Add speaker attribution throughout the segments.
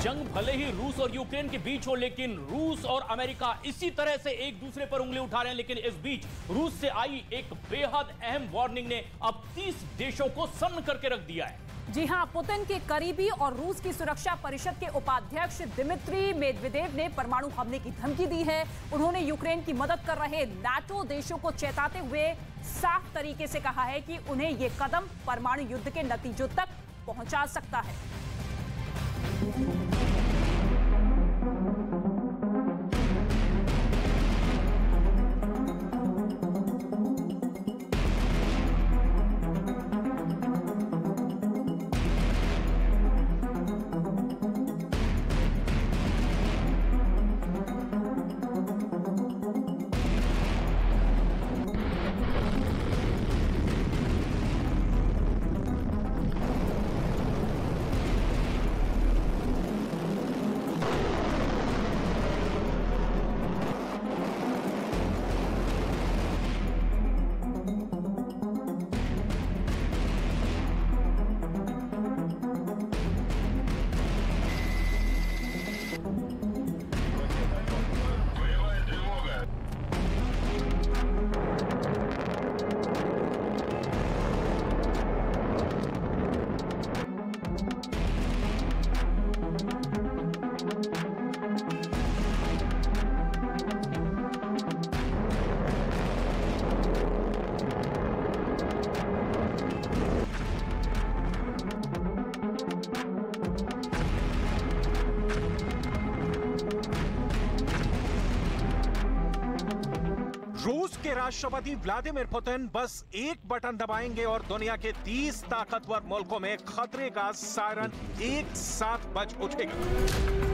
Speaker 1: जंग भले ही रूस और यूक्रेन के बीच हो, लेकिन रूस और अमेरिका इसी तरह से एक दूसरे पर उंगली उठा रहे हैं। लेकिन इस बीच रूस से आई एक बेहद अहम वार्निंग ने अब 30 देशों को सन्न करके रख दिया है।
Speaker 2: जी हां, पुतिन के करीबी और रूस की सुरक्षा परिषद के उपाध्यक्ष दिमित्री मेदवेदेव ने परमाणु हमले की धमकी दी है। उन्होंने यूक्रेन की मदद कर रहे नाटो देशों को चेताते हुए साफ तरीके से कहा है कि उन्हें यह कदम परमाणु युद्ध के नतीजों तक पहुंचा सकता है।
Speaker 3: रूस के राष्ट्रपति व्लादिमीर पुतिन बस एक बटन दबाएंगे और दुनिया के 30 ताकतवर मुल्कों में खतरे का सायरन एक साथ बज उठेगा।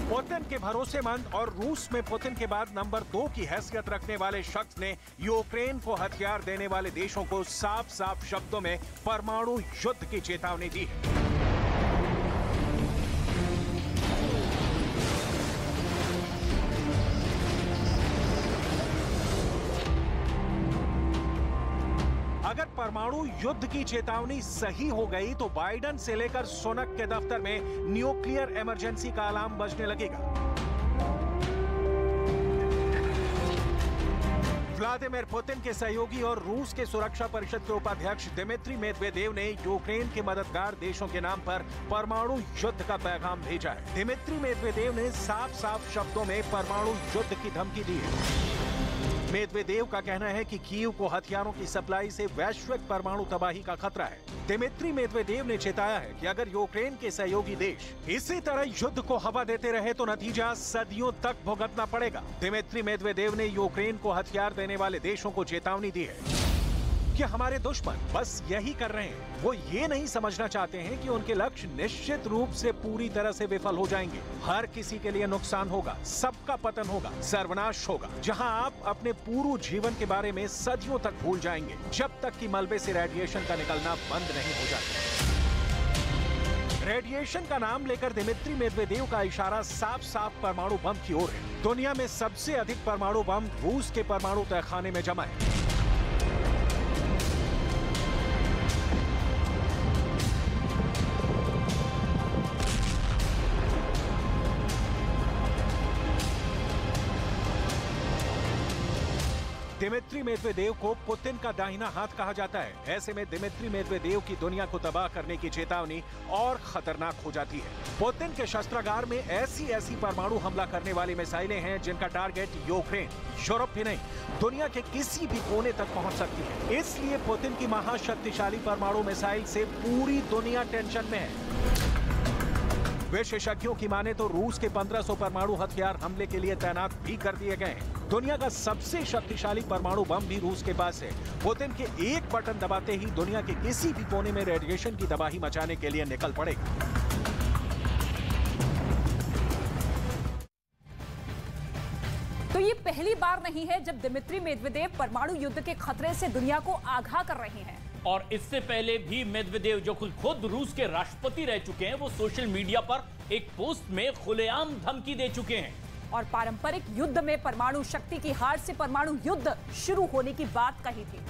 Speaker 3: पुतिन के भरोसेमंद और रूस में पुतिन के बाद नंबर 2 की हैसियत रखने वाले शख्स ने यूक्रेन को हथियार देने वाले देशों को साफ साफ शब्दों में परमाणु युद्ध की चेतावनी दी है। अगर परमाणु युद्ध की चेतावनी सही हो गई तो बाइडेन से लेकर सुनक के दफ्तर में न्यूक्लियर इमरजेंसी का अलार्म बजने लगेगा। व्लादिमीर पुतिन के सहयोगी और रूस के सुरक्षा परिषद के उपाध्यक्ष दिमित्री मेदवेदेव ने यूक्रेन के मददगार देशों के नाम पर परमाणु युद्ध का पैगाम भेजा है। दिमित्री मेदवेदेव ने साफ साफ शब्दों में परमाणु युद्ध की धमकी दी है। मेदवेदेव का कहना है कि कीव को हथियारों की सप्लाई से वैश्विक परमाणु तबाही का खतरा है। दिमित्री मेदवेदेव ने चेताया है कि अगर यूक्रेन के सहयोगी देश इसी तरह युद्ध को हवा देते रहे तो नतीजा सदियों तक भुगतना पड़ेगा। दिमित्री मेदवेदेव ने यूक्रेन को हथियार देने वाले देशों को चेतावनी दी है कि हमारे दुश्मन बस यही कर रहे हैं। वो ये नहीं समझना चाहते हैं कि उनके लक्ष्य निश्चित रूप से पूरी तरह से विफल हो जाएंगे। हर किसी के लिए नुकसान होगा, सबका पतन होगा, सर्वनाश होगा, जहां आप अपने पूर्व जीवन के बारे में सदियों तक भूल जाएंगे, जब तक कि मलबे से रेडिएशन का निकलना बंद नहीं हो जाता। रेडिएशन का नाम लेकर दिमित्री मेदवेदेव का इशारा साफ साफ परमाणु बम की ओर है। दुनिया में सबसे अधिक परमाणु बम रूस के परमाणु तहखाने में जमा है। दिमित्री मेदवेदेव को पुतिन का दाहिना हाथ कहा जाता है। ऐसे में दिमित्री मेदवेदेव की दुनिया को तबाह करने की चेतावनी और खतरनाक हो जाती है। पुतिन के शस्त्रागार में ऐसी परमाणु हमला करने वाली मिसाइलें हैं जिनका टारगेट यूक्रेन, यूरोप ही नहीं, दुनिया के किसी भी कोने तक पहुंच सकती है। इसलिए पुतिन की महाशक्तिशाली परमाणु मिसाइल से पूरी दुनिया टेंशन में है। विशेषज्ञों की माने तो रूस के 1500 परमाणु हथियार हमले के लिए तैनात भी कर दिए गए हैं। दुनिया का सबसे शक्तिशाली परमाणु बम भी रूस के पास है। पुतिन के एक बटन दबाते ही दुनिया के किसी भी कोने में रेडिएशन की तबाही मचाने के लिए निकल पड़ेगा।
Speaker 2: ये पहली बार नहीं है जब दिमित्री मेदवेदेव परमाणु युद्ध के खतरे से दुनिया को आगाह कर रहे हैं।
Speaker 1: और इससे पहले भी मेदवेदेव, जो खुद रूस के राष्ट्रपति रह चुके हैं, वो सोशल मीडिया पर एक पोस्ट में खुलेआम धमकी दे चुके हैं
Speaker 2: और पारंपरिक युद्ध में परमाणु शक्ति की हार से परमाणु युद्ध शुरू होने की बात कही थी।